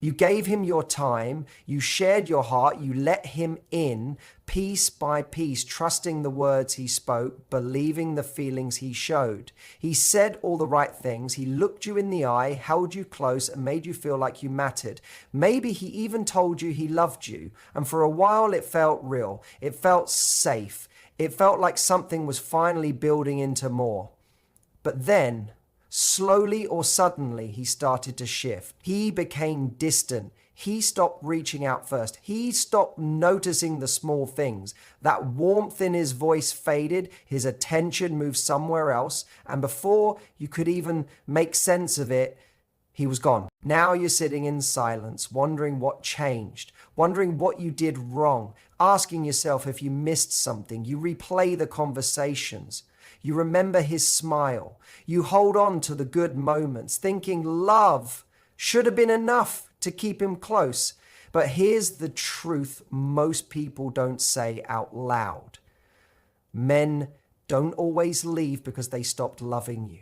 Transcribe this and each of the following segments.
You gave him your time, you shared your heart, you let him in piece by piece, trusting the words he spoke, believing the feelings he showed. He said all the right things, he looked you in the eye, held you close, and made you feel like you mattered. Maybe he even told you he loved you, and for a while it felt real, it felt safe, it felt like something was finally building into more. But then, slowly or suddenly, he started to shift. He became distant. He stopped reaching out first. He stopped noticing the small things. That warmth in his voice faded. His attention moved somewhere else. And before you could even make sense of it, he was gone. Now you're sitting in silence, wondering what changed, wondering what you did wrong, asking yourself if you missed something. You replay the conversations. You remember his smile. You hold on to the good moments, thinking love should have been enough to keep him close. But here's the truth most people don't say out loud. Men don't always leave because they stopped loving you.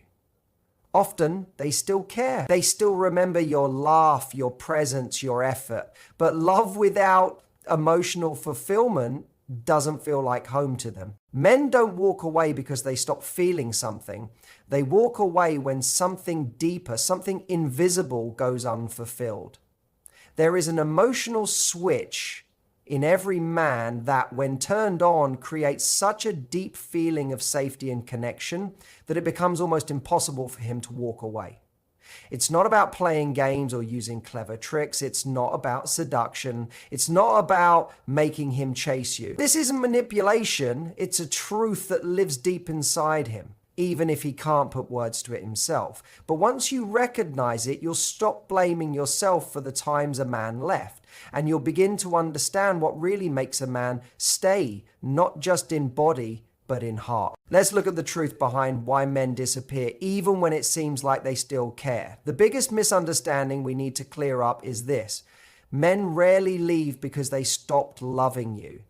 Often, they still care. They still remember your laugh, your presence, your effort. But love without emotional fulfillment doesn't feel like home to them. Men don't walk away because they stop feeling something. They walk away when something deeper, something invisible goes unfulfilled. There is an emotional switch in every man that, when turned on, creates such a deep feeling of safety and connection that it becomes almost impossible for him to walk away. It's not about playing games or using clever tricks. It's not about seduction. It's not about making him chase you. This isn't manipulation. It's a truth that lives deep inside him, even if he can't put words to it himself. But once you recognize it, you'll stop blaming yourself for the times a man left, and you'll begin to understand what really makes a man stay, not just in body, but in heart. Let's look at the truth behind why men disappear, even when it seems like they still care. The biggest misunderstanding we need to clear up is this: men rarely leave because they stopped loving you.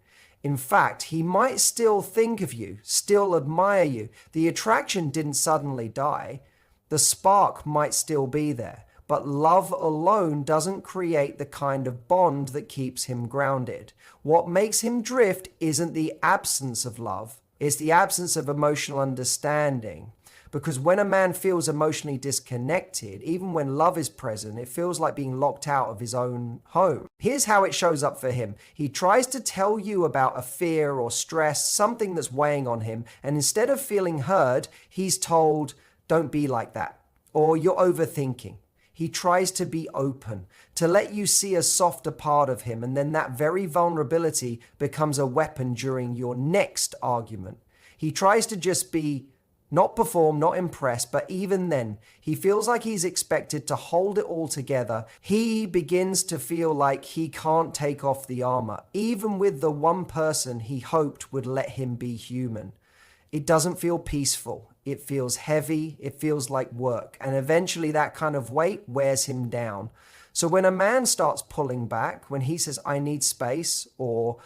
In fact, he might still think of you, still admire you. The attraction didn't suddenly die. The spark might still be there, but love alone doesn't create the kind of bond that keeps him grounded. What makes him drift isn't the absence of love. It's the absence of emotional understanding. Because when a man feels emotionally disconnected, even when love is present, it feels like being locked out of his own home. Here's how it shows up for him. He tries to tell you about a fear or stress, something that's weighing on him, and instead of feeling heard, he's told, "Don't be like that," or "You're overthinking." He tries to be open, to let you see a softer part of him, and then that very vulnerability becomes a weapon during your next argument. He tries to just be, not perform, not impress, but even then, he feels like he's expected to hold it all together. He begins to feel like he can't take off the armor, even with the one person he hoped would let him be human. It doesn't feel peaceful. It feels heavy. It feels like work. And eventually that kind of weight wears him down. So when a man starts pulling back, when he says, "I need space," or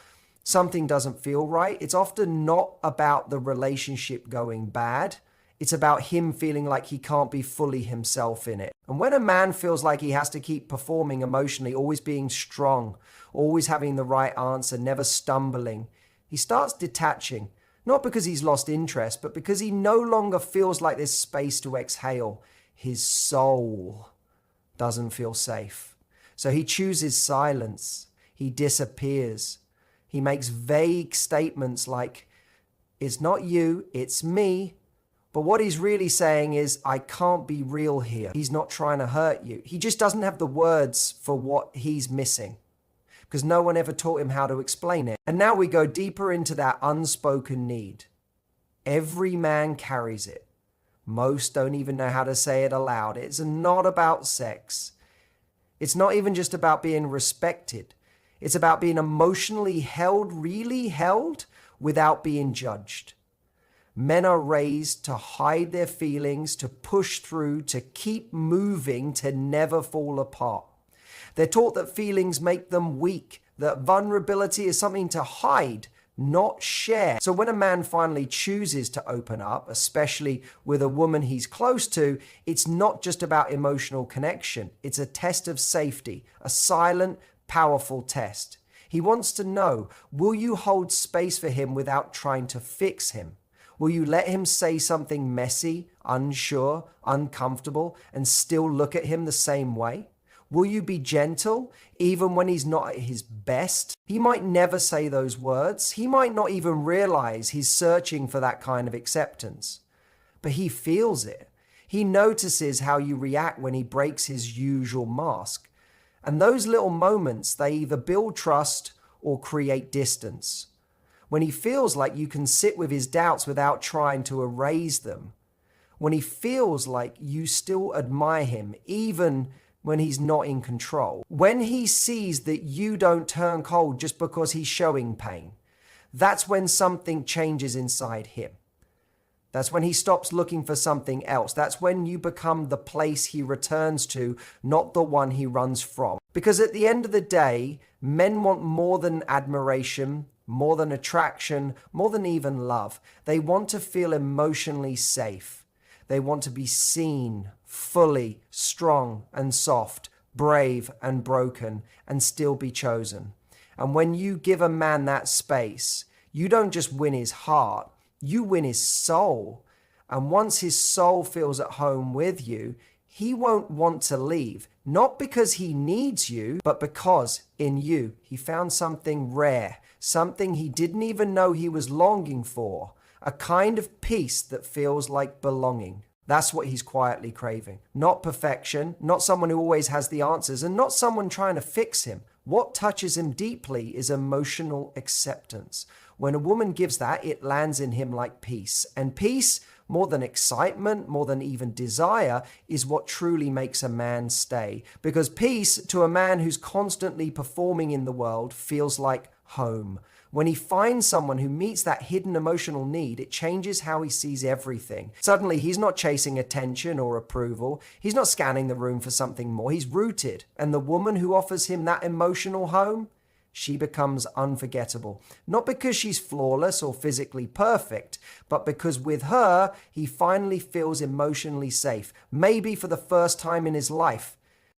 something doesn't feel right, it's often not about the relationship going bad. It's about him feeling like he can't be fully himself in it. And when a man feels like he has to keep performing emotionally, always being strong, always having the right answer, never stumbling, he starts detaching. Not because he's lost interest, but because he no longer feels like there's space to exhale. His soul doesn't feel safe. So he chooses silence. He disappears. He makes vague statements like, "It's not you, it's me." But what he's really saying is, "I can't be real here." He's not trying to hurt you. He just doesn't have the words for what he's missing, because no one ever taught him how to explain it. And now we go deeper into that unspoken need. Every man carries it. Most don't even know how to say it aloud. It's not about sex. It's not even just about being respected. It's about being emotionally held, really held, without being judged. Men are raised to hide their feelings, to push through, to keep moving, to never fall apart. They're taught that feelings make them weak, that vulnerability is something to hide, not share. So when a man finally chooses to open up, especially with a woman he's close to, it's not just about emotional connection. It's a test of safety, a silent, powerful test. He wants to know, will you hold space for him without trying to fix him? Will you let him say something messy, unsure, uncomfortable, and still look at him the same way? Will you be gentle even when he's not at his best? He might never say those words. He might not even realize he's searching for that kind of acceptance. But he feels it. He notices how you react when he breaks his usual mask. And those little moments, they either build trust or create distance. When he feels like you can sit with his doubts without trying to erase them. When he feels like you still admire him, even when he's not in control. When he sees that you don't turn cold just because he's showing pain. That's when something changes inside him. That's when he stops looking for something else. That's when you become the place he returns to, not the one he runs from. Because at the end of the day, men want more than admiration, more than attraction, more than even love. They want to feel emotionally safe. They want to be seen fully, strong and soft, brave and broken, and still be chosen. And when you give a man that space, you don't just win his heart, you win his soul. And once his soul feels at home with you, he won't want to leave, not because he needs you, but because in you, he found something rare, something he didn't even know he was longing for, a kind of peace that feels like belonging. That's what he's quietly craving. Not perfection, not someone who always has the answers, and not someone trying to fix him. What touches him deeply is emotional acceptance. When a woman gives that, it lands in him like peace. And peace, more than excitement, more than even desire, is what truly makes a man stay. Because peace, to a man who's constantly performing in the world, feels like home. When he finds someone who meets that hidden emotional need, it changes how he sees everything. Suddenly, he's not chasing attention or approval. He's not scanning the room for something more. He's rooted. And the woman who offers him that emotional home, she becomes unforgettable. Not because she's flawless or physically perfect, but because with her, he finally feels emotionally safe, maybe for the first time in his life.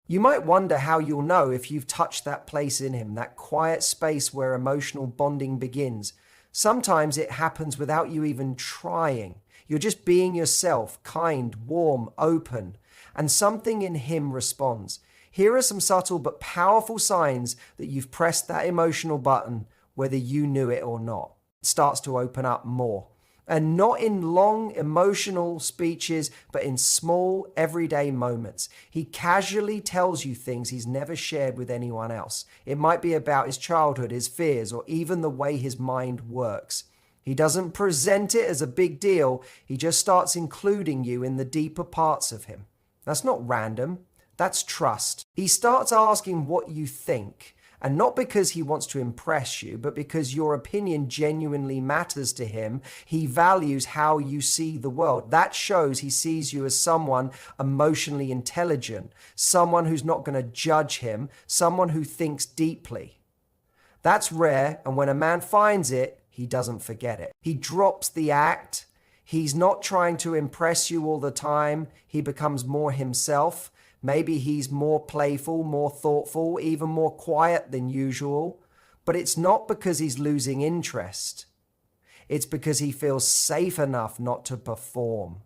You might wonder how you'll know if you've touched that place in him, that quiet space where emotional bonding begins. Sometimes it happens without you even trying. You're just being yourself, kind, warm, open, and something in him responds. Here are some subtle but powerful signs that you've pressed that emotional button, whether you knew it or not. It starts to open up more. And not in long emotional speeches, but in small everyday moments. He casually tells you things he's never shared with anyone else. It might be about his childhood, his fears, or even the way his mind works. He doesn't present it as a big deal. He just starts including you in the deeper parts of him. That's not random. That's trust. He starts asking what you think. And not because he wants to impress you, but because your opinion genuinely matters to him. He values how you see the world. That shows he sees you as someone emotionally intelligent, someone who's not going to judge him, someone who thinks deeply. That's rare, and when a man finds it, he doesn't forget it. He drops the act. He's not trying to impress you all the time. He becomes more himself. Maybe he's more playful, more thoughtful, even more quiet than usual. But it's not because he's losing interest. It's because he feels safe enough not to perform.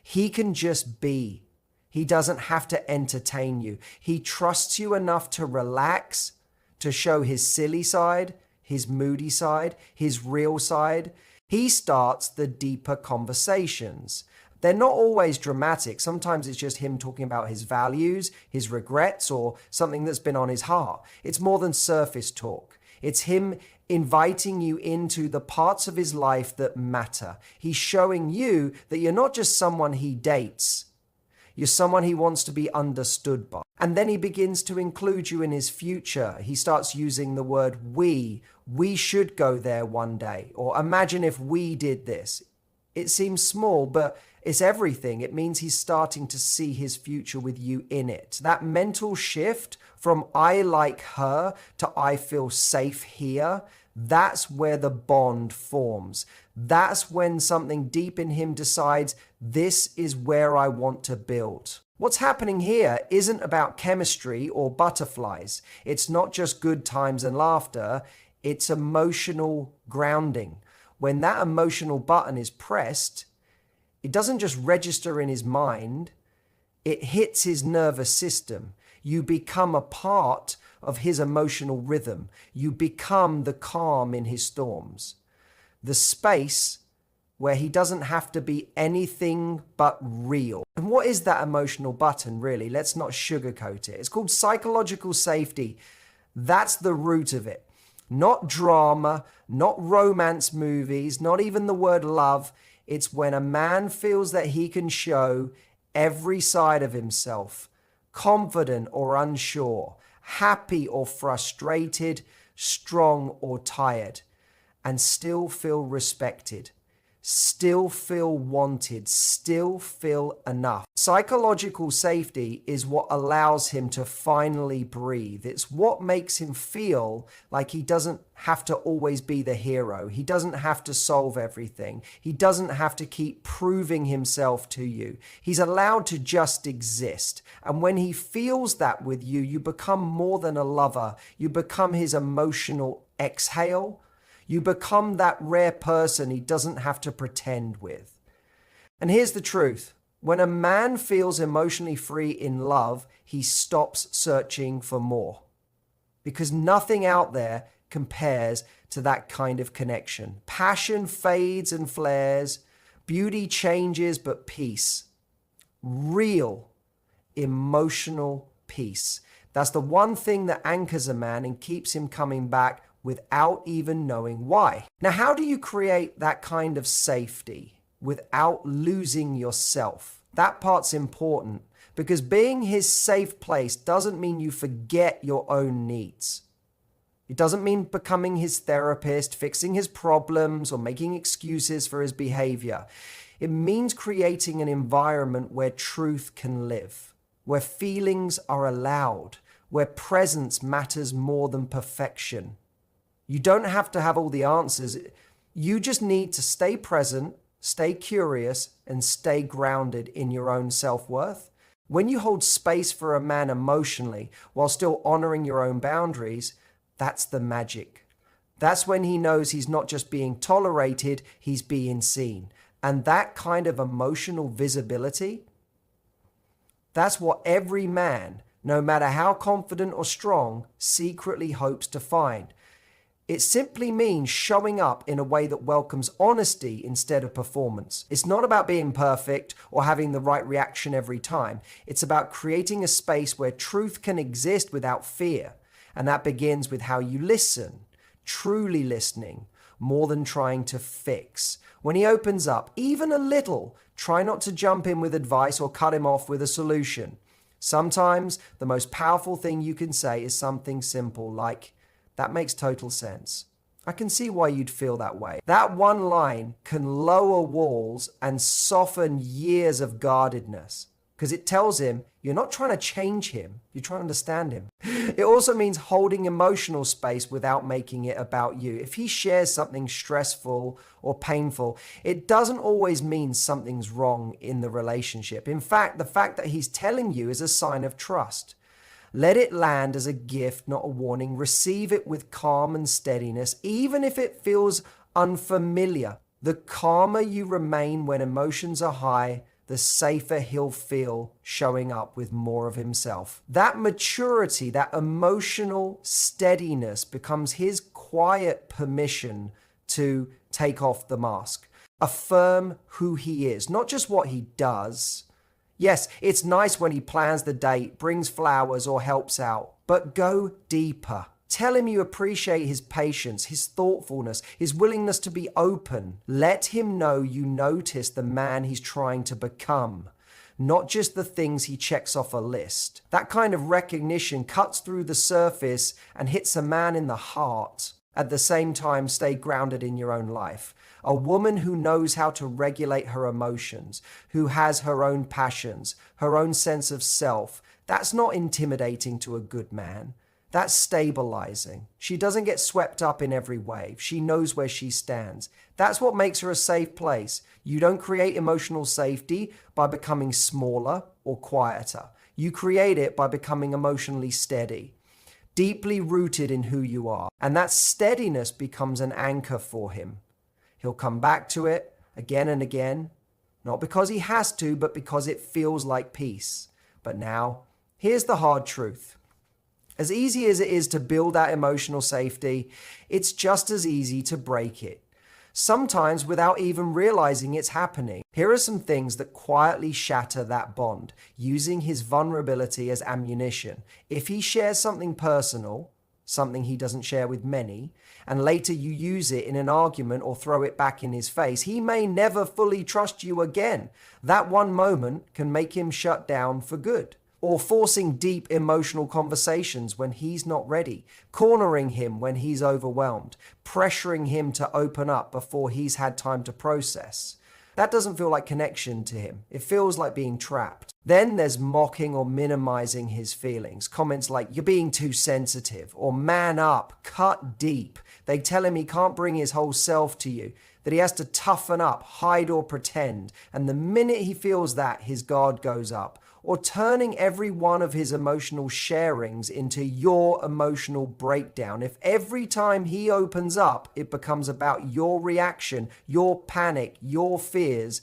He can just be. He doesn't have to entertain you. He trusts you enough to relax, to show his silly side, his moody side, his real side. He starts the deeper conversations. They're not always dramatic. Sometimes it's just him talking about his values, his regrets, or something that's been on his heart. It's more than surface talk. It's him inviting you into the parts of his life that matter. He's showing you that you're not just someone he dates. You're someone he wants to be understood by. And then he begins to include you in his future. He starts using the word we. We should go there one day. Or imagine if we did this. It seems small, but it's everything. It means he's starting to see his future with you in it. That mental shift from I like her to I feel safe here, that's where the bond forms. That's when something deep in him decides, this is where I want to build. What's happening here isn't about chemistry or butterflies. It's not just good times and laughter. It's emotional grounding. When that emotional button is pressed, it doesn't just register in his mind, it hits his nervous system. You become a part of his emotional rhythm. You become the calm in his storms. The space where he doesn't have to be anything but real. And what is that emotional button, really? Let's not sugarcoat it. It's called psychological safety. That's the root of it. Not drama, not romance movies, not even the word love. It's when a man feels that he can show every side of himself, confident or unsure, happy or frustrated, strong or tired, and still feel respected, still feel wanted, still feel enough. Psychological safety is what allows him to finally breathe. It's what makes him feel like he doesn't have to always be the hero. He doesn't have to solve everything. He doesn't have to keep proving himself to you. He's allowed to just exist. And when he feels that with you, you become more than a lover. You become his emotional exhale. You become that rare person he doesn't have to pretend with. And here's the truth. When a man feels emotionally free in love, he stops searching for more. Because nothing out there compares to that kind of connection. Passion fades and flares. Beauty changes, but peace. Real emotional peace. That's the one thing that anchors a man and keeps him coming back without even knowing why. Now, how do you create that kind of safety without losing yourself? That part's important, because being his safe place doesn't mean you forget your own needs. It doesn't mean becoming his therapist, fixing his problems, or making excuses for his behavior. It means creating an environment where truth can live, where feelings are allowed, where presence matters more than perfection. You don't have to have all the answers. You just need to stay present, stay curious, and stay grounded in your own self-worth. When you hold space for a man emotionally while still honoring your own boundaries, that's the magic. That's when he knows he's not just being tolerated, he's being seen. And that kind of emotional visibility, that's what every man, no matter how confident or strong, secretly hopes to find. It simply means showing up in a way that welcomes honesty instead of performance. It's not about being perfect or having the right reaction every time. It's about creating a space where truth can exist without fear. And that begins with how you listen, truly listening, more than trying to fix. When he opens up, even a little, try not to jump in with advice or cut him off with a solution. Sometimes the most powerful thing you can say is something simple like, "That makes total sense. I can see why you'd feel that way." That one line can lower walls and soften years of guardedness, because it tells him you're not trying to change him, you're trying to understand him. It also means holding emotional space without making it about you. If he shares something stressful or painful, it doesn't always mean something's wrong in the relationship. In fact, the fact that he's telling you is a sign of trust. Let it land as a gift, not a warning. Receive it with calm and steadiness, even if it feels unfamiliar. The calmer you remain when emotions are high, the safer he'll feel showing up with more of himself. That maturity, that emotional steadiness becomes his quiet permission to take off the mask. Affirm who he is, not just what he does. Yes, it's nice when he plans the date, brings flowers, or helps out, but go deeper. Tell him you appreciate his patience, his thoughtfulness, his willingness to be open. Let him know you notice the man he's trying to become, not just the things he checks off a list. That kind of recognition cuts through the surface and hits a man in the heart. At the same time, stay grounded in your own life. A woman who knows how to regulate her emotions, who has her own passions, her own sense of self, that's not intimidating to a good man. That's stabilizing. She doesn't get swept up in every wave. She knows where she stands. That's what makes her a safe place. You don't create emotional safety by becoming smaller or quieter. You create it by becoming emotionally steady, deeply rooted in who you are. And that steadiness becomes an anchor for him. He'll come back to it again and again, not because he has to, but because it feels like peace. But now, here's the hard truth. As easy as it is to build that emotional safety, it's just as easy to break it. Sometimes without even realizing it's happening. Here are some things that quietly shatter that bond, using his vulnerability as ammunition. If he shares something personal, something he doesn't share with many, and later you use it in an argument or throw it back in his face, he may never fully trust you again. That one moment can make him shut down for good. Or forcing deep emotional conversations when he's not ready, cornering him when he's overwhelmed, pressuring him to open up before he's had time to process. That doesn't feel like connection to him. It feels like being trapped. Then there's mocking or minimizing his feelings. Comments like, "You're being too sensitive," or "Man up, cut deep." They tell him he can't bring his whole self to you, that he has to toughen up, hide or pretend. And the minute he feels that, his guard goes up. Or turning every one of his emotional sharings into your emotional breakdown. If every time he opens up, it becomes about your reaction, your panic, your fears,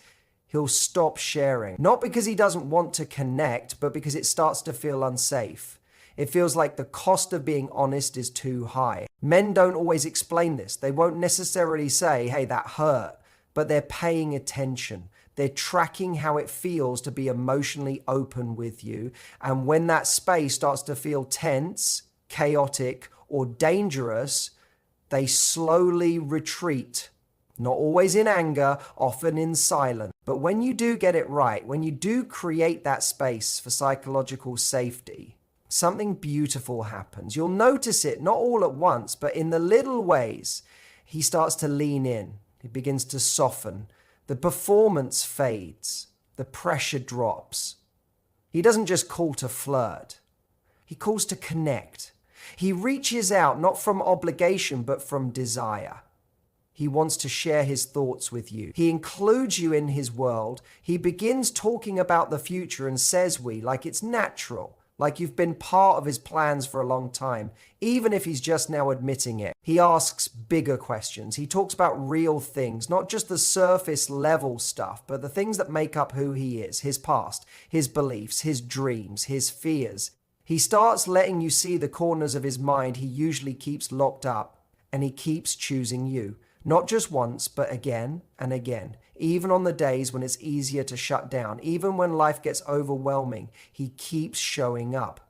he'll stop sharing. Not because he doesn't want to connect, but because it starts to feel unsafe. It feels like the cost of being honest is too high. Men don't always explain this. They won't necessarily say, "Hey, that hurt," but they're paying attention. They're tracking how it feels to be emotionally open with you. And when that space starts to feel tense, chaotic, or dangerous, they slowly retreat. Not always in anger, often in silence. But when you do get it right, when you do create that space for psychological safety, something beautiful happens. You'll notice it, not all at once, but in the little ways. He starts to lean in. He begins to soften. The performance fades. The pressure drops. He doesn't just call to flirt. He calls to connect. He reaches out not from obligation, but from desire. He wants to share his thoughts with you. He includes you in his world. He begins talking about the future and says we, like it's natural, like you've been part of his plans for a long time, even if he's just now admitting it. He asks bigger questions. He talks about real things, not just the surface level stuff, but the things that make up who he is, his past, his beliefs, his dreams, his fears. He starts letting you see the corners of his mind he usually keeps locked up, and he keeps choosing you. Not just once, but again and again. Even on the days when it's easier to shut down, even when life gets overwhelming, he keeps showing up.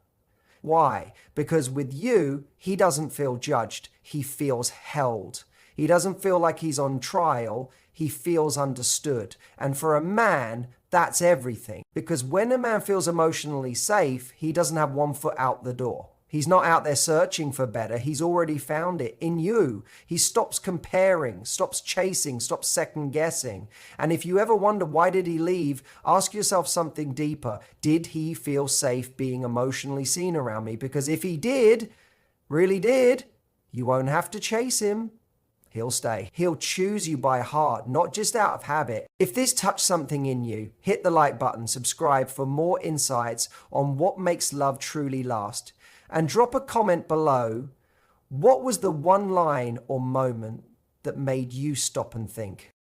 Why? Because with you, he doesn't feel judged. He feels held. He doesn't feel like he's on trial. He feels understood. And for a man, that's everything. Because when a man feels emotionally safe, he doesn't have one foot out the door. He's not out there searching for better. He's already found it in you. He stops comparing, stops chasing, stops second guessing. And if you ever wonder why did he leave, ask yourself something deeper. Did he feel safe being emotionally seen around me? Because if he did, really did, you won't have to chase him. He'll stay. He'll choose you by heart, not just out of habit. If this touched something in you, hit the like button, subscribe for more insights on what makes love truly last. And drop a comment below. What was the one line or moment that made you stop and think?